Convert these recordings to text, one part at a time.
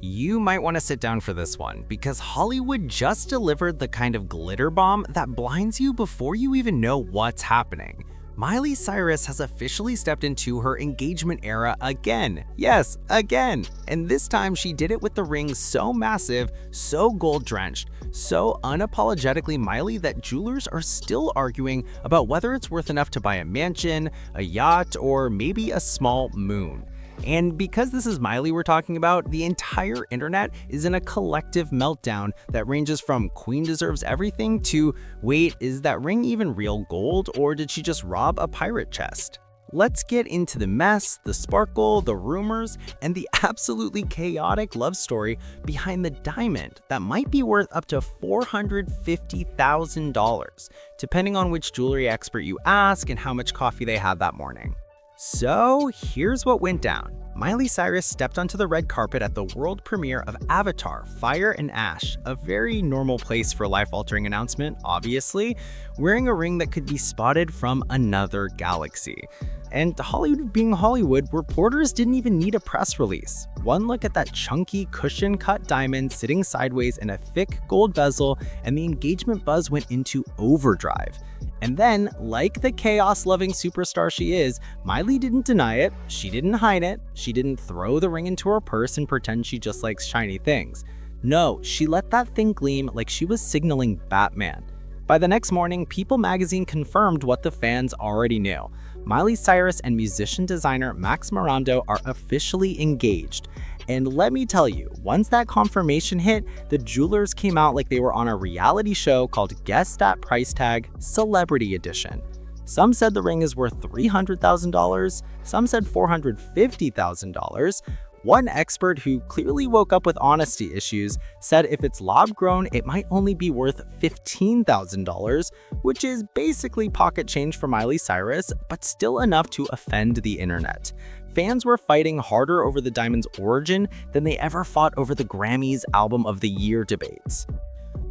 You might want to sit down for this one because Hollywood just delivered the kind of glitter bomb that blinds you before you even know what's happening. Miley Cyrus has officially stepped into her engagement era again. Yes, again. And this time she did it with the ring so massive, so gold-drenched, so unapologetically Miley that jewelers are still arguing about whether it's worth enough to buy a mansion, a yacht, or maybe a small moon. And because this is Miley we're talking about, the entire internet is in a collective meltdown that ranges from Queen deserves everything to, wait, is that ring even real gold or did she just rob a pirate chest? Let's get into the mess, the sparkle, the rumors, and the absolutely chaotic love story behind the diamond that might be worth up to $450,000, depending on which jewelry expert you ask and how much coffee they had that morning. So here's what went down. Miley Cyrus stepped onto the red carpet at the world premiere of Avatar: Fire and Ash, a very normal place for a life-altering announcement, obviously, wearing a ring that could be spotted from another galaxy. And Hollywood being Hollywood, reporters didn't even need a press release. One look at that chunky cushion-cut diamond sitting sideways in a thick gold bezel, and the engagement buzz went into overdrive. And then, like the chaos-loving superstar she is, Miley didn't deny it, she didn't hide it, she didn't throw the ring into her purse and pretend she just likes shiny things. No, she let that thing gleam like she was signaling Batman. By the next morning, People magazine confirmed what the fans already knew. Miley Cyrus and musician-designer Max Morando are officially engaged. And let me tell you, once that confirmation hit, the jewelers came out like they were on a reality show called Guess That Price Tag Celebrity Edition. Some said the ring is worth $300,000, some said $450,000. One expert who clearly woke up with honesty issues said if it's lab-grown, it might only be worth $15,000, which is basically pocket change for Miley Cyrus, but still enough to offend the internet. Fans were fighting harder over the diamond's origin than they ever fought over the Grammys Album of the Year debates.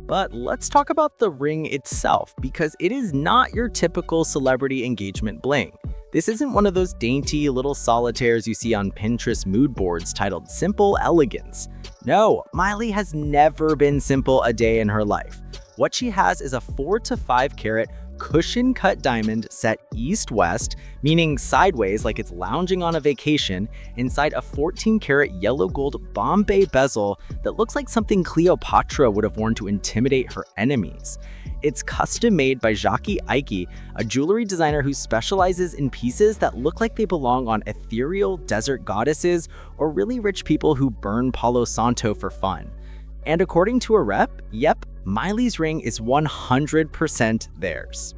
But let's talk about the ring itself, because it is not your typical celebrity engagement bling. This isn't one of those dainty little solitaires you see on Pinterest mood boards titled Simple Elegance. No, Miley has never been simple a day in her life. What she has is a 4 to 5 carat cushion-cut diamond set east-west, meaning sideways like it's lounging on a vacation, inside a 14-carat yellow gold Bombay bezel that looks like something Cleopatra would have worn to intimidate her enemies. It's custom-made by Jacquie Aiche, a jewelry designer who specializes in pieces that look like they belong on ethereal desert goddesses or really rich people who burn Palo Santo for fun. And according to a rep, yep, Miley's ring is 100% theirs.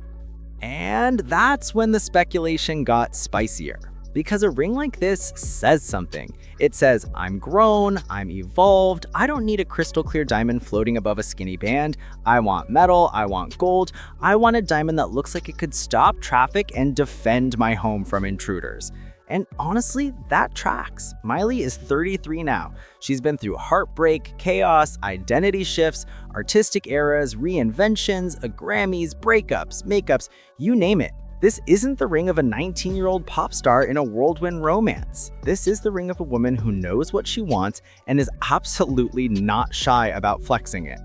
And that's when the speculation got spicier. Because a ring like this says something. It says, I'm grown, I'm evolved, I don't need a crystal clear diamond floating above a skinny band, I want metal, I want gold, I want a diamond that looks like it could stop traffic and defend my home from intruders. And honestly, that tracks. Miley is 33 now. She's been through heartbreak, chaos, identity shifts, artistic eras, reinventions, Grammys, breakups, makeups, you name it. This isn't the ring of a 19-year-old pop star in a whirlwind romance. This is the ring of a woman who knows what she wants and is absolutely not shy about flexing it.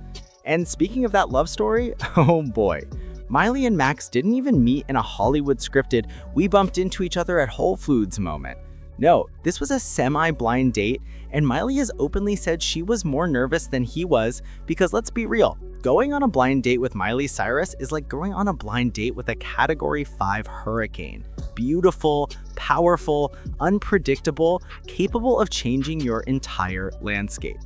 And speaking of that love story, oh boy. Miley and Maxx didn't even meet in a Hollywood scripted, we bumped into each other at Whole Foods moment. No, this was a semi-blind date, and Miley has openly said she was more nervous than he was because let's be real, going on a blind date with Miley Cyrus is like going on a blind date with a Category 5 hurricane. Beautiful, powerful, unpredictable, capable of changing your entire landscape.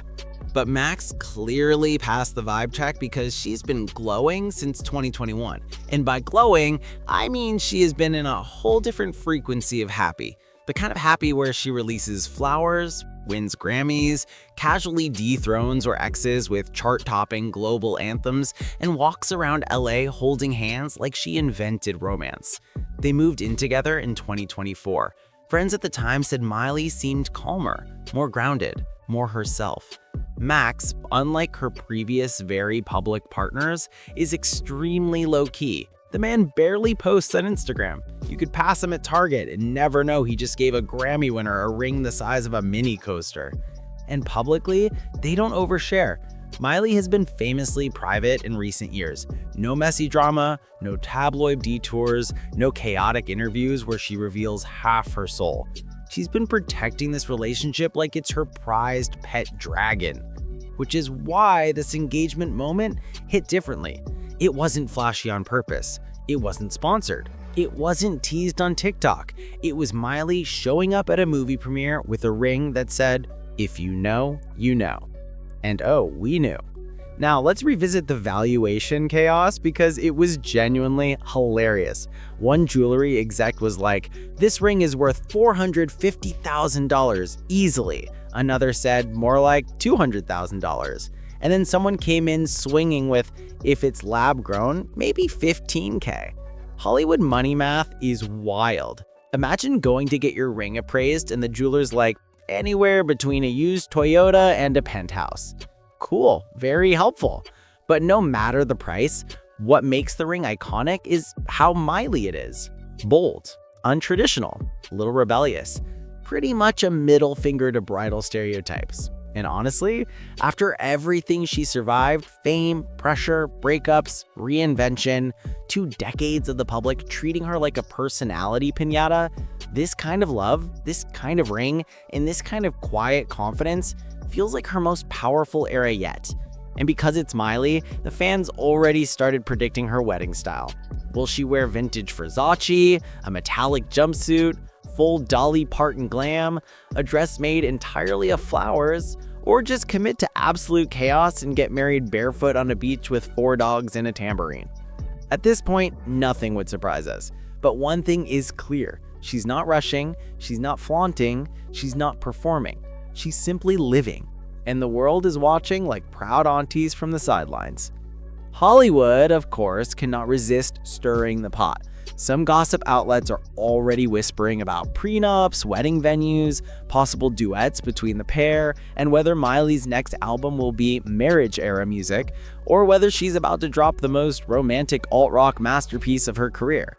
But Maxx clearly passed the vibe check because she's been glowing since 2021. And by glowing, I mean she has been in a whole different frequency of happy. The kind of happy where she releases flowers, wins Grammys, casually dethrones her exes with chart-topping global anthems, and walks around LA holding hands like she invented romance. They moved in together in 2024. Friends at the time said Miley seemed calmer, more grounded, more herself. Maxx, unlike her previous very public partners, is extremely low-key. The man barely posts on Instagram. You could pass him at Target and never know he just gave a Grammy winner a ring the size of a mini coaster. And publicly, they don't overshare. Miley has been famously private in recent years. No messy drama, no tabloid detours, no chaotic interviews where she reveals half her soul. She's been protecting this relationship like it's her prized pet dragon, which is why this engagement moment hit differently. It wasn't flashy on purpose. It wasn't sponsored. It wasn't teased on TikTok. It was Miley showing up at a movie premiere with a ring that said, "If you know, you know." And oh, we knew. Now let's revisit the valuation chaos because it was genuinely hilarious. One jewelry exec was like, "This ring is worth $450,000 easily." Another said more like $200,000. And then someone came in swinging with, "If it's lab grown, maybe $15K. Hollywood money math is wild. Imagine going to get your ring appraised and the jeweler's like, "Anywhere between a used Toyota and a penthouse." Cool, very helpful. But no matter the price, what makes the ring iconic is how Miley it is. Bold, untraditional, a little rebellious. Pretty much a middle finger to bridal stereotypes. And honestly, after everything she survived, fame, pressure, breakups, reinvention, 2 decades of the public treating her like a personality piñata, this kind of love, this kind of ring, and this kind of quiet confidence feels like her most powerful era yet. And because it's Miley, the fans already started predicting her wedding style. Will she wear vintage Versace, a metallic jumpsuit, full Dolly Parton glam, a dress made entirely of flowers, or just commit to absolute chaos and get married barefoot on a beach with 4 dogs and a tambourine? At this point, nothing would surprise us. But one thing is clear. She's not rushing, she's not flaunting, she's not performing. She's simply living. And the world is watching like proud aunties from the sidelines. Hollywood, of course, cannot resist stirring the pot. Some gossip outlets are already whispering about prenups, wedding venues, possible duets between the pair, and whether Miley's next album will be marriage-era music, or whether she's about to drop the most romantic alt-rock masterpiece of her career.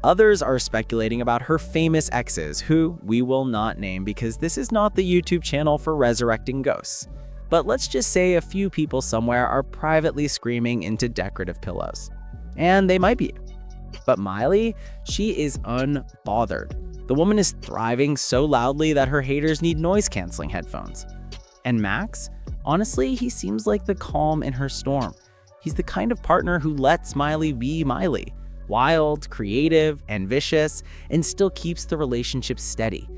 Others are speculating about her famous exes, who we will not name because this is not the YouTube channel for resurrecting ghosts. But let's just say a few people somewhere are privately screaming into decorative pillows. And they might be. But Miley, she is unbothered. The woman is thriving so loudly that her haters need noise-canceling headphones. And Maxx, honestly, he seems like the calm in her storm. He's the kind of partner who lets Miley be Miley. Wild, creative, ambitious, and still keeps the relationship steady.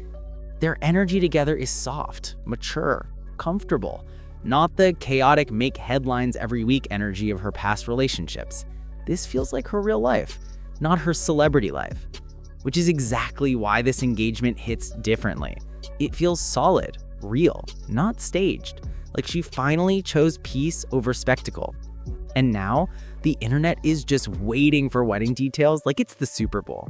Their energy together is soft, mature, comfortable, not the chaotic make headlines every week energy of her past relationships. This feels like her real life, not her celebrity life, which is exactly why this engagement hits differently. It feels solid, real, not staged, like she finally chose peace over spectacle. And now, the internet is just waiting for wedding details like it's the Super Bowl.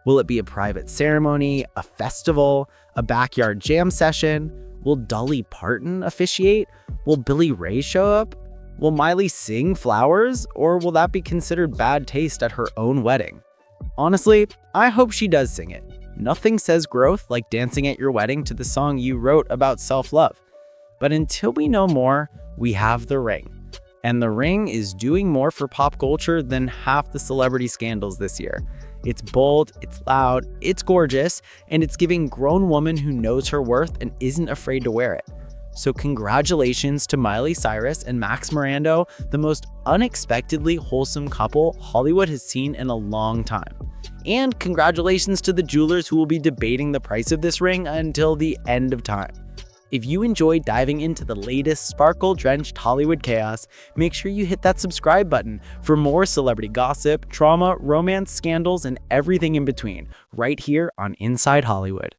Will it be a private ceremony, a festival, a backyard jam session? Will Dolly Parton officiate? Will Billy Ray show up? Will Miley sing Flowers? Or will that be considered bad taste at her own wedding? Honestly, I hope she does sing it. Nothing says growth like dancing at your wedding to the song you wrote about self-love. But until we know more, we have the ring. And the ring is doing more for pop culture than half the celebrity scandals this year. It's bold, it's loud, it's gorgeous, and it's giving grown woman who knows her worth and isn't afraid to wear it. So congratulations to Miley Cyrus and Max Morando, the most unexpectedly wholesome couple Hollywood has seen in a long time. And congratulations to the jewelers who will be debating the price of this ring until the end of time. If you enjoyed diving into the latest sparkle-drenched Hollywood chaos, make sure you hit that subscribe button for more celebrity gossip, trauma, romance, scandals, and everything in between, right here on Inside Hollywood.